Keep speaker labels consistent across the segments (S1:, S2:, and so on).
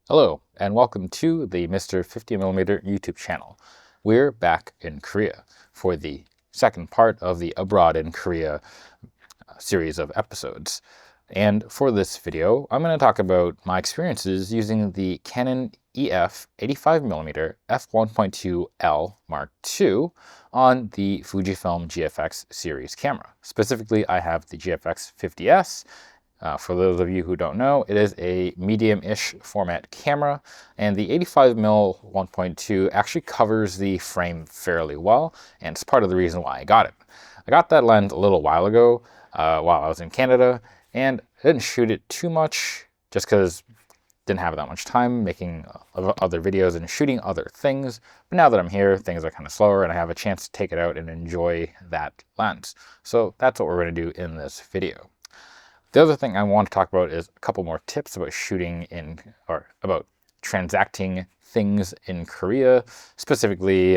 S1: Hello, and welcome to the Mr. 50mm YouTube channel. We're back in Korea for the second part of the Abroad in Korea series of episodes. And for this video, I'm going to talk about my experiences using the Canon EF 85mm F1.2L Mark II on the Fujifilm GFX series camera. Specifically, I have the GFX-50s. For those of you who don't know, it is a medium-ish format camera, and the 85mm 1.2 actually covers the frame fairly well, and it's part of the reason why I got it. I got that lens a little while ago while I was in Canada, and I didn't shoot it too much just because I didn't have that much time making other videos and shooting other things. But now that I'm here, things are kind of slower, and I have a chance to take it out and enjoy that lens. So that's what we're going to do in this video. The other thing I want to talk about is a couple more tips about shooting or about transacting things in Korea, specifically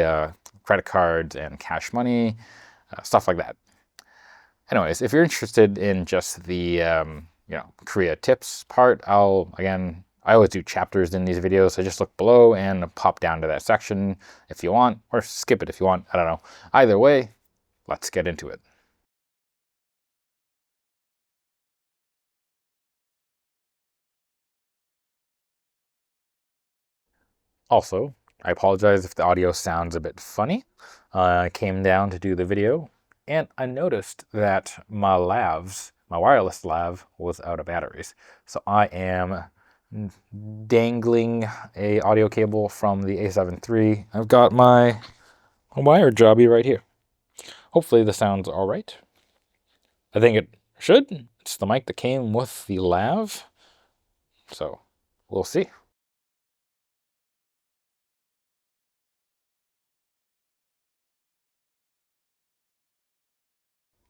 S1: credit cards and cash money, stuff like that. Anyways, if you're interested in just the Korea tips part, I always do chapters in these videos, so just look below and pop down to that section if you want, or skip it if you want. I don't know. Either way, let's get into it. Also, I apologize if the audio sounds a bit funny. I came down to do the video, and I noticed that my wireless lav, was out of batteries. So I am dangling a audio cable from the A7 III. I've got my wire jobby right here. Hopefully this sounds all right. I think it should. It's the mic that came with the lav, so we'll see.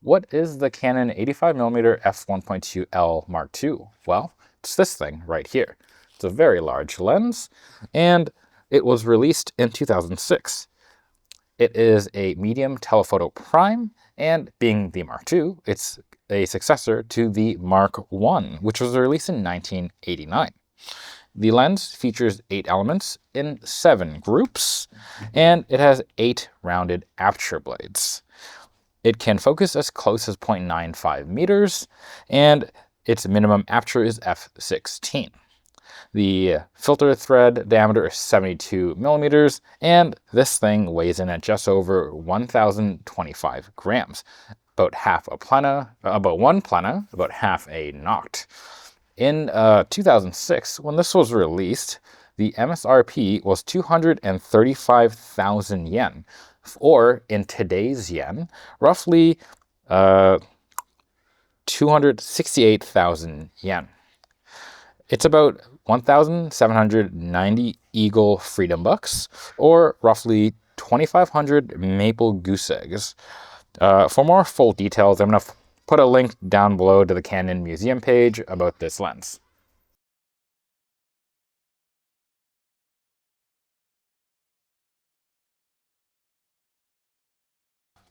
S1: What is the Canon 85mm f1.2L Mark II? Well, it's this thing right here. It's a very large lens, and it was released in 2006. It is a medium telephoto prime, and being the Mark II, it's a successor to the Mark I, which was released in 1989. The lens features 8 elements in 7 groups, and it has 8 rounded aperture blades. It can focus as close as 0.95 meters, and its minimum aperture is f16. The filter thread diameter is 72 millimeters, and this thing weighs in at just over 1,025 grams, about one plana, about half a knot. In 2006, when this was released, the MSRP was 235,000 yen, or in today's yen, roughly 268,000 yen. It's about 1,790 Eagle Freedom Bucks, or roughly 2,500 Maple Goose Eggs. For more full details, I'm going to put a link down below to the Canon Museum page about this lens.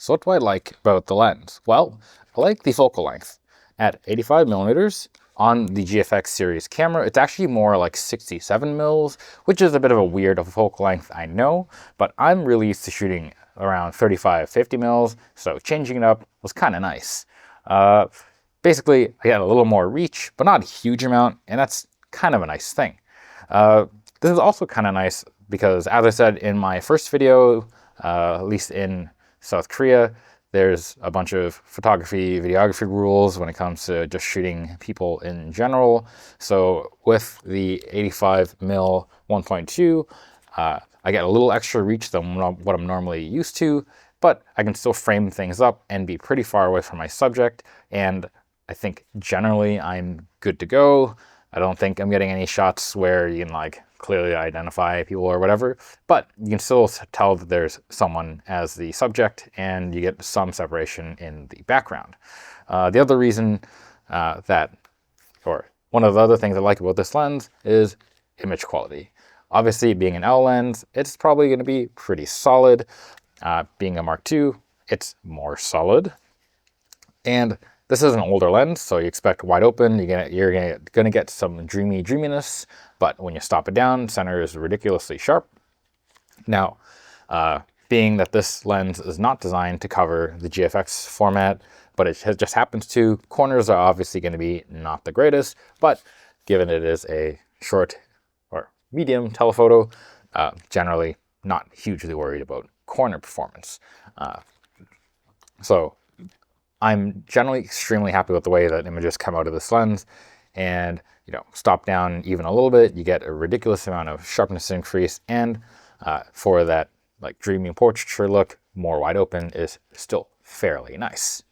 S1: So what do I like about the lens? Well, I like the focal length. At 85 millimeters on the GFX series camera, it's actually more like 67 mils, which is a bit of a weird focal length, I know, but I'm really used to shooting around 35, 50 mils, so changing it up was kind of nice. Basically, I got a little more reach, but not a huge amount, and that's kind of a nice thing. This is also kind of nice because, as I said in my first video, at least in South Korea, there's a bunch of photography, videography rules when it comes to just shooting people in general. So with the 85mm 1.2, I get a little extra reach than what I'm normally used to, but I can still frame things up and be pretty far away from my subject, and I think generally I'm good to go. I don't think I'm getting any shots where you can clearly identify people or whatever, but you can still tell that there's someone as the subject, and you get some separation in the background. The other reason one of the other things I like about this lens is image quality. Obviously, being an L lens, it's probably going to be pretty solid. Being a Mark II, it's more solid. And This is an older lens, so you expect wide open. You're gonna get some dreaminess, but when you stop it down, center is ridiculously sharp. Now, being that this lens is not designed to cover the GFX format, but it just happens to, corners are obviously going to be not the greatest, but given it is a short or medium telephoto, generally not hugely worried about corner performance. So I'm generally extremely happy with the way that images come out of this lens, and stop down even a little bit, you get a ridiculous amount of sharpness increase, and for that like dreamy portraiture look, more wide open is still fairly nice.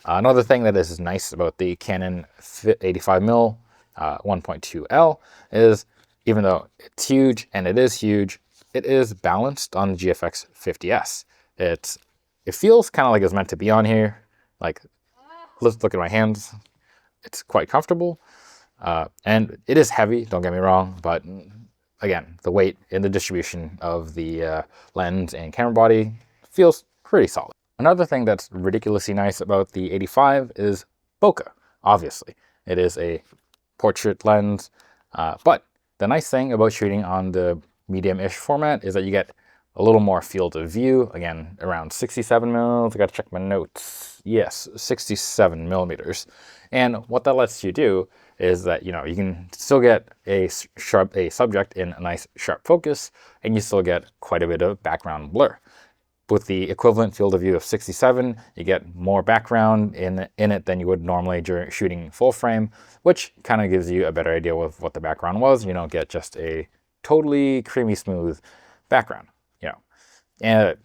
S1: Another thing that is nice about the Canon 85mm 1.2L is, even though it's huge, and it is balanced on the GFX-50s. It feels kind of like it's meant to be on here. Like, let's look at my hands. It's quite comfortable, and it is heavy, don't get me wrong, but again, the weight and the distribution of the lens and camera body feels pretty solid. Another thing that's ridiculously nice about the 85 is bokeh, obviously. It is a portrait lens, but the nice thing about shooting on the medium-ish format is that you get a little more field of view. Again, around 67 mils. I gotta check my notes. Yes, 67 millimeters. And what that lets you do is that you can still get a subject in a nice sharp focus, and you still get quite a bit of background blur. With the equivalent field of view of 67, you get more background in it than you would normally during shooting full frame, which kind of gives you a better idea of what the background was. You don't get just a totally creamy smooth background. And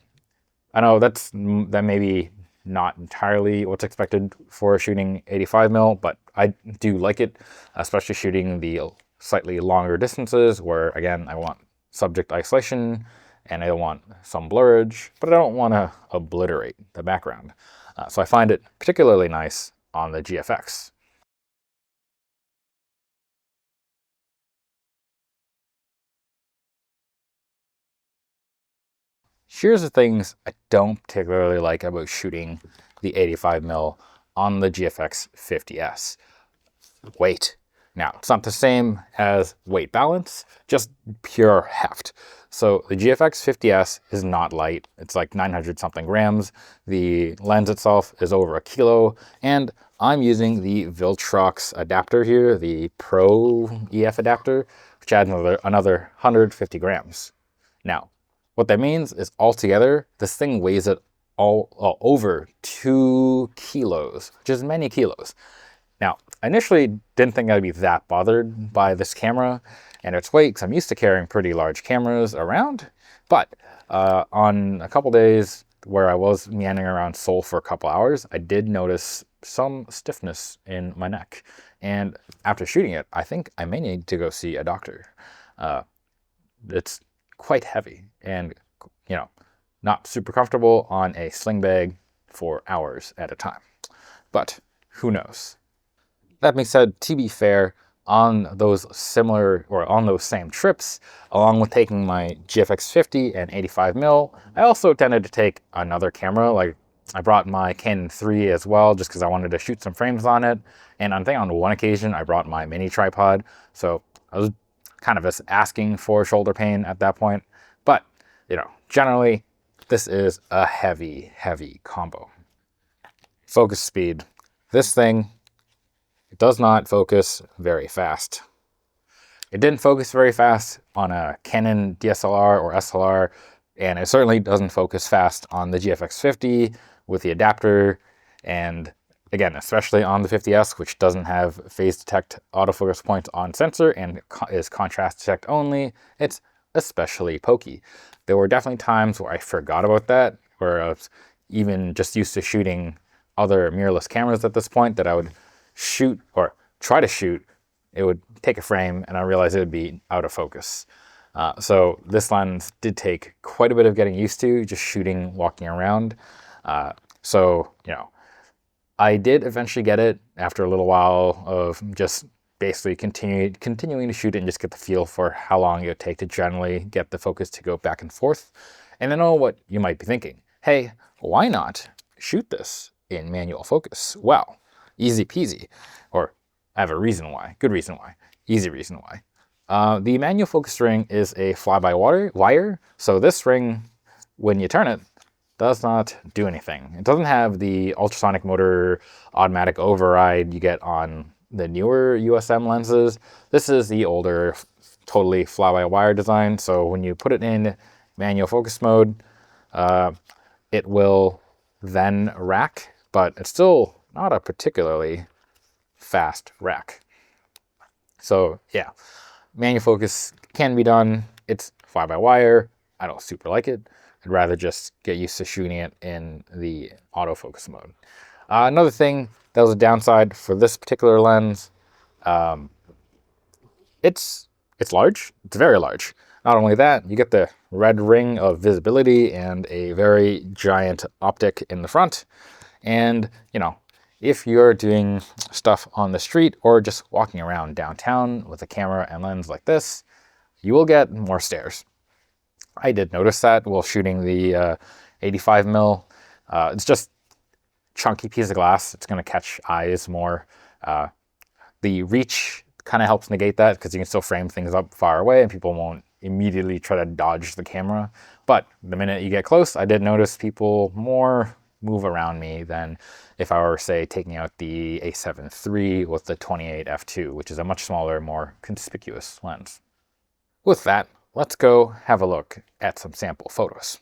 S1: I know that may be not entirely what's expected for shooting 85mm, but I do like it, especially shooting the slightly longer distances where, again, I want subject isolation and I want some blurrage, but I don't want to obliterate the background. So I find it particularly nice on the GFX. Here's the things I don't particularly like about shooting the 85mm on the GFX-50s. Weight. Now, it's not the same as weight balance, just pure heft. So the GFX-50s is not light. It's like 900 something grams. The lens itself is over a kilo, and I'm using the Viltrox adapter here, the Pro EF adapter, which adds another 150 grams. Now, what that means is altogether, this thing weighs it all over 2 kilos, which is many kilos. Now, I initially didn't think I'd be that bothered by this camera and its weight, because I'm used to carrying pretty large cameras around. But on a couple days where I was meandering around Seoul for a couple hours, I did notice some stiffness in my neck. And after shooting it, I think I may need to go see a doctor. It's quite heavy and, not super comfortable on a sling bag for hours at a time. But who knows? That being said, to be fair, on those same trips, along with taking my GFX-50 and 85mm, I also tended to take another camera. Like, I brought my Canon 3 as well, just because I wanted to shoot some frames on it. And I think on one occasion, I brought my mini tripod. So I was kind of just asking for shoulder pain at that point. But, generally, this is a heavy, heavy combo. Focus speed. This thing, it does not focus very fast. It didn't focus very fast on a Canon DSLR or SLR, and it certainly doesn't focus fast on the GFX-50 with the adapter, and again, especially on the 50S, which doesn't have phase detect autofocus points on sensor and is contrast detect only. It's especially pokey. There were definitely times where I forgot about that, where I was even just used to shooting other mirrorless cameras at this point, that I would shoot or try to shoot, it would take a frame and I realized it would be out of focus. So this lens did take quite a bit of getting used to, just shooting, walking around. I did eventually get it after a little while of just basically continuing to shoot it and just get the feel for how long it would take to generally get the focus to go back and forth. And I know what you might be thinking. Hey, why not shoot this in manual focus? Well, easy peasy, or I have a reason why, good reason why, easy reason why. The manual focus ring is a fly-by-wire, so this ring, when you turn it, does not do anything. It doesn't have the ultrasonic motor automatic override you get on the newer USM lenses. This is the older, totally fly-by-wire design, so when you put it in manual focus mode, it will then rack, but it's still not a particularly fast rack. So yeah, manual focus can be done. It's fly-by-wire. I don't super like it. I'd rather just get used to shooting it in the autofocus mode. Another thing that was a downside for this particular lens, it's large. It's very large. Not only that, you get the red ring of visibility and a very giant optic in the front. And, you know, if you're doing stuff on the street or just walking around downtown with a camera and lens like this, you will get more stares. I did notice that while shooting the 85mm. It's just chunky piece of glass. It's going to catch eyes more. The reach kind of helps negate that because you can still frame things up far away and people won't immediately try to dodge the camera. But the minute you get close, I did notice people more move around me than if I were, say, taking out the A7 III with the 28 f2, which is a much smaller, more conspicuous lens. With that, let's go have a look at some sample photos.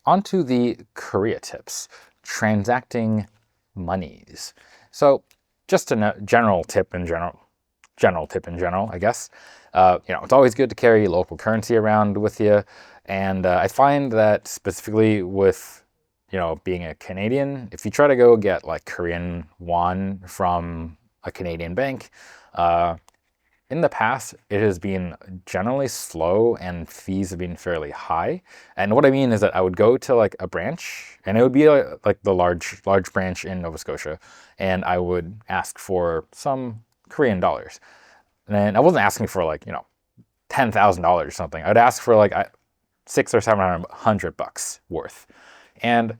S1: Onto the Korea tips, transacting monies. So just a general tip in general, I guess. It's always good to carry local currency around with you. And I find that specifically with, being a Canadian, if you try to go get like Korean won from a Canadian bank, in the past, it has been generally slow and fees have been fairly high. And what I mean is that I would go to like a branch, and it would be like the large branch in Nova Scotia, and I would ask for some Korean dollars. And I wasn't asking for like, $10,000 or something. I'd ask for like $600 or $700 worth. And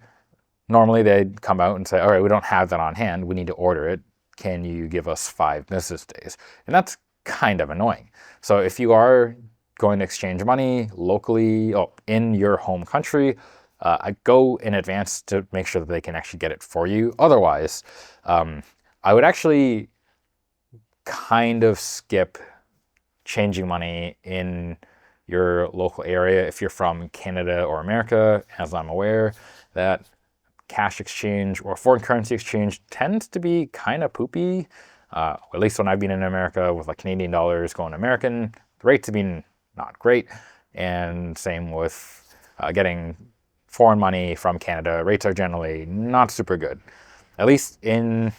S1: normally they'd come out and say, all right, we don't have that on hand. We need to order it. Can you give us 5 business days? And that's kind of annoying. So if you are going to exchange money locally in your home country, I go in advance to make sure that they can actually get it for you. Otherwise, I would actually kind of skip changing money in your local area if you're from Canada or America, as I'm aware that cash exchange or foreign currency exchange tends to be kind of poopy. At least when I've been in America with like Canadian dollars going American, the rates have been not great. And same with getting foreign money from Canada, rates are generally not super good. At least in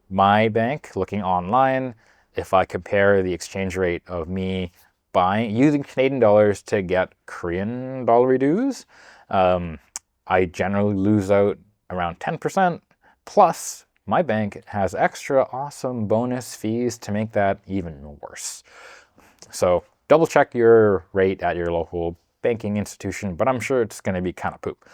S1: my bank, looking online, if I compare the exchange rate of me using Canadian dollars to get Korean dollar dues, I generally lose out around 10%, plus my bank has extra awesome bonus fees to make that even worse. So double check your rate at your local banking institution, but I'm sure it's going to be kind of poop.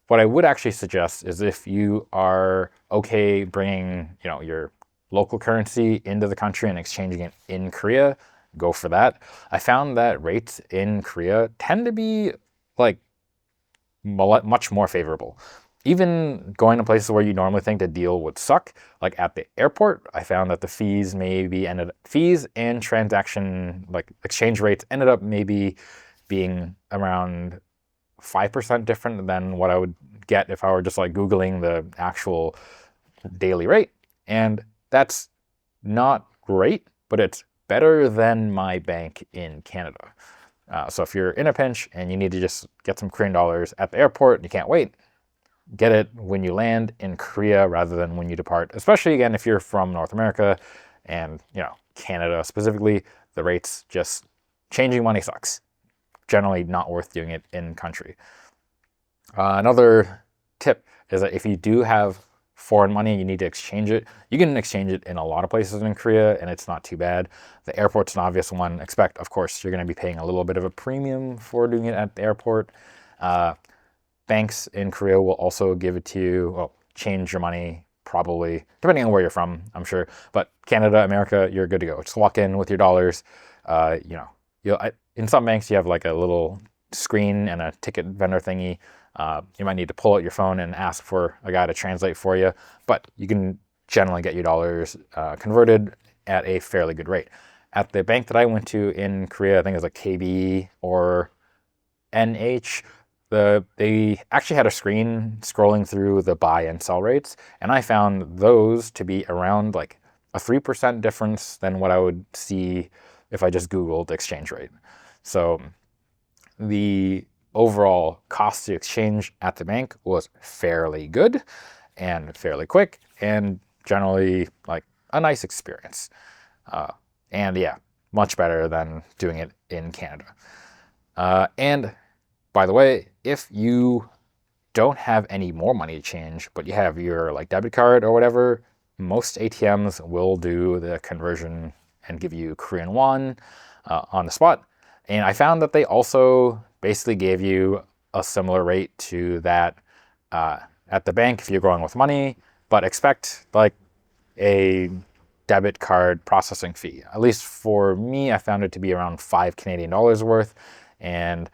S1: What I would actually suggest is if you are okay bringing, your local currency into the country and exchanging it in Korea, go for that. I found that rates in Korea tend to be like much more favorable. Even going to places where you normally think the deal would suck, like at the airport, I found that the fees and transaction exchange rates ended up maybe being around 5% different than what I would get if I were just like Googling the actual daily rate. And that's not great, but it's better than my bank in Canada. So if you're in a pinch and you need to just get some Korean dollars at the airport and you can't wait, get it when you land in Korea rather than when you depart, especially again if you're from North America and Canada specifically, the rates just changing money sucks. Generally not worth doing it in country. Another tip is that if you do have foreign money, you need to exchange it. You can exchange it in a lot of places in Korea and it's not too bad. The airport's an obvious one. Of course, you're going to be paying a little bit of a premium for doing it at the airport. Banks in Korea will also give it to you, change your money probably, depending on where you're from, I'm sure. But Canada, America, you're good to go. Just walk in with your dollars. In some banks, you have like a little screen and a ticket vendor thingy. You might need to pull out your phone and ask for a guy to translate for you, but you can generally get your dollars converted at a fairly good rate. At the bank that I went to in Korea, I think it was like KB or NH, they actually had a screen scrolling through the buy and sell rates, and I found those to be around like a 3% difference than what I would see if I just Googled exchange rate. So the overall cost to exchange at the bank was fairly good and fairly quick and generally like a nice experience. And yeah, much better than doing it in Canada. And by the way, if you don't have any more money to change, but you have your like debit card or whatever, most ATMs will do the conversion and give you Korean won on the spot. And I found that they also basically gave you a similar rate to that at the bank if you're going with money, but expect like a debit card processing fee. At least for me, I found it to be around 5 Canadian dollars worth. And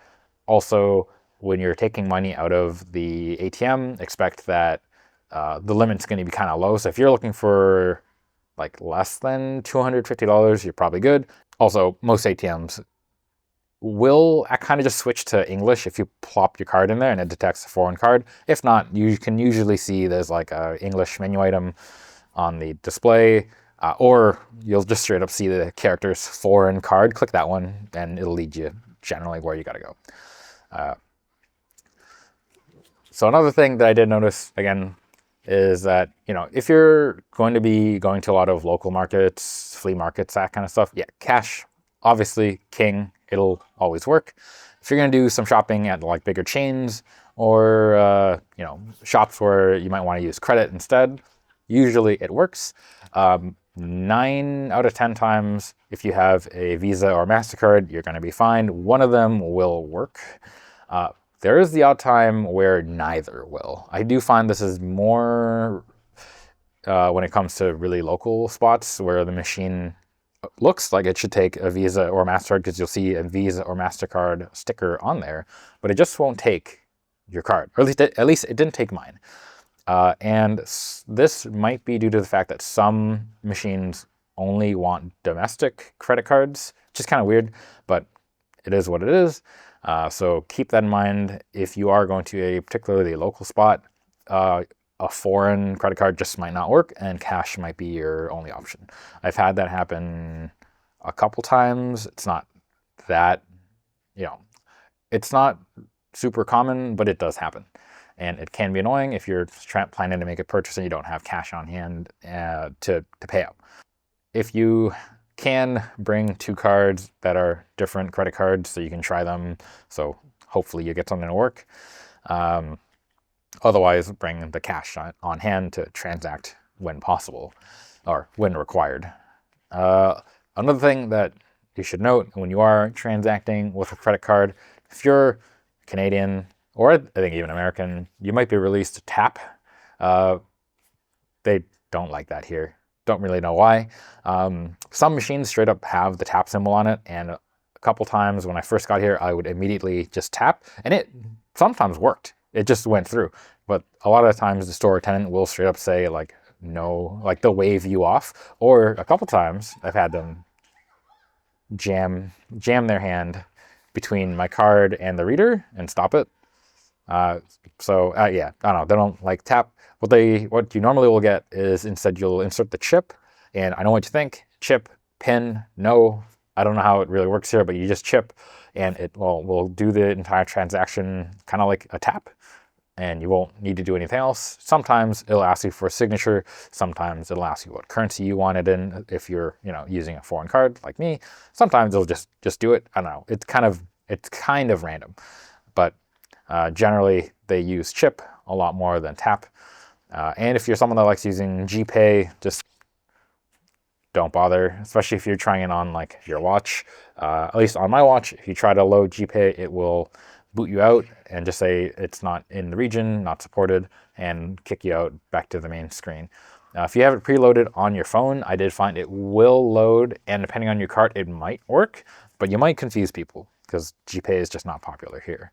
S1: also, when you're taking money out of the ATM, expect that the limit's going to be kind of low. So if you're looking for like less than $250, you're probably good. Also, most ATMs will kind of just switch to English if you plop your card in there and it detects a foreign card. If not, you can usually see there's like a English menu item on the display, or you'll just straight up see the characters foreign card. Click that one and it'll lead you generally where you got to go. So another thing that I did notice, again, is that, if you're going to be going to a lot of local markets, flea markets, that kind of stuff, yeah, cash, obviously king, it'll always work. If you're going to do some shopping at like bigger chains or, shops where you might want to use credit instead, usually it works. 9 out of 10 times, if you have a Visa or MasterCard, you're going to be fine. One of them will work. There is the odd time where neither will. I do find this is more when it comes to really local spots where the machine looks like it should take a Visa or MasterCard, because you'll see a Visa or MasterCard sticker on there, but it just won't take your card, or at least it didn't take mine. And this might be due to the fact that some machines only want domestic credit cards, which is kind of weird, but it is what it is. So keep that in mind. If you are going to a particularly local spot, a foreign credit card just might not work, and cash might be your only option. I've had that happen a couple times. It's not that, it's not super common, but it does happen. And it can be annoying if you're planning to make a purchase and you don't have cash on hand to pay out. If you can bring 2 cards that are different credit cards so you can try them, so hopefully you get something to work. Otherwise, bring the cash on hand to transact when possible or when required. Another thing that you should note when you are transacting with a credit card, if you're Canadian, or I think even American, you might be released to tap. They don't like that here. Don't really know why. Some machines straight up have the tap symbol on it, and a couple times when I first got here, I would immediately just tap, and it sometimes worked. It just went through. But a lot of times the store attendant will straight up say like, no, like they'll wave you off. Or a couple times I've had them jam their hand between my card and the reader and stop it. Yeah, I don't know. They don't like tap. What you normally will get is instead you'll insert the chip, and I know what you think. Chip, pin, no. I don't know how it really works here, but you just chip, and it will do the entire transaction kind of like a tap, and you won't need to do anything else. Sometimes it'll ask you for a signature. Sometimes it'll ask you what currency you want it in if you're using a foreign card like me. Sometimes it'll just do it. I don't know. It's kind of random, but generally they use chip a lot more than tap. And if you're someone that likes using GPay, just don't bother, especially if you're trying it on like your watch. At least on my watch, if you try to load GPay, it will boot you out and just say it's not in the region, not supported, and kick you out back to the main screen. If you have it preloaded on your phone, I did find it will load, and depending on your card, it might work, but you might confuse people because GPay is just not popular here.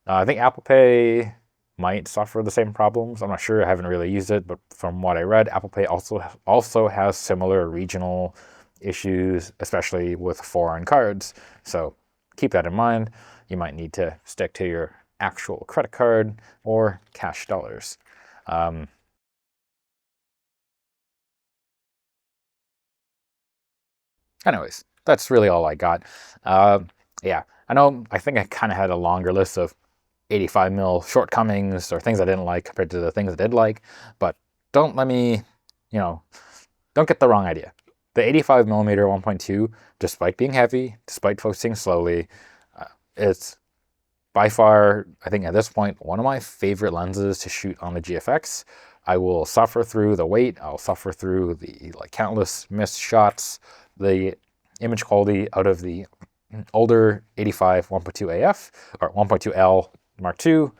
S1: I think Apple Pay might suffer the same problems. I'm not sure. I haven't really used it, but from what I read, Apple Pay also has similar regional issues, especially with foreign cards. So keep that in mind. You might need to stick to your actual credit card or cash dollars. Anyways, that's really all I got. Yeah, I think I kind of had a longer list of 85mm shortcomings or things I didn't like compared to the things I did like, but don't get the wrong idea. The 85mm 1.2, despite being heavy, despite focusing slowly, it's by far, I think at this point, one of my favorite lenses to shoot on the GFX. I will suffer through the weight, I'll suffer through the countless missed shots, the image quality out of the older 85 1.2 AF or 1.2L Mark II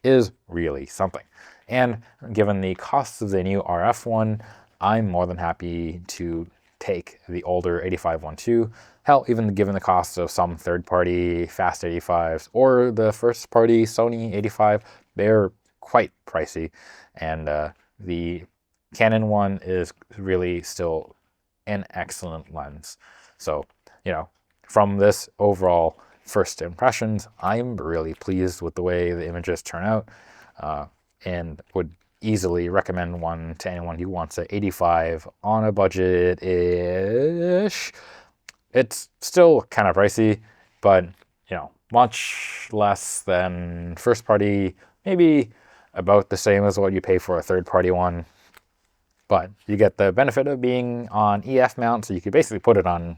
S1: is really something. And given the costs of the new RF one, I'm more than happy to take the older 85 1.2. Hell, even given the cost of some third-party fast 85s or the first-party Sony 85, they're quite pricey. And the Canon one is really still an excellent lens. So, from this overall first impressions, I'm really pleased with the way the images turn out, and would easily recommend one to anyone who wants an 85 on a budget-ish. It's still kind of pricey, but much less than first party, maybe about the same as what you pay for a third-party one. But you get the benefit of being on EF mount, so you could basically put it on,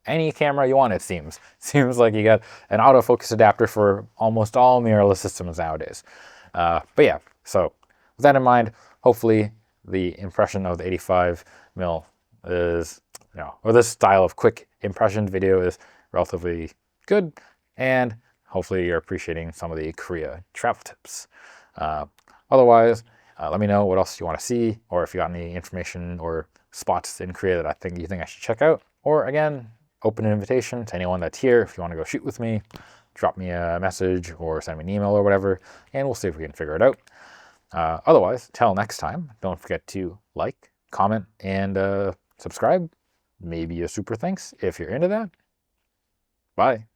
S1: any camera you want, it seems. Seems like you got an autofocus adapter for almost all mirrorless systems nowadays. But yeah, so with that in mind, hopefully the impression of the 85mm is, or this style of quick impression video is relatively good, and hopefully you're appreciating some of the Korea travel tips. Otherwise, let me know what else you want to see, or if you got any information or spots in Korea that you think I should check out. Or again, open an invitation to anyone that's here. If you want to go shoot with me, drop me a message or send me an email or whatever, and we'll see if we can figure it out. Otherwise, till next time, don't forget to like, comment, and subscribe. Maybe a super thanks if you're into that. Bye.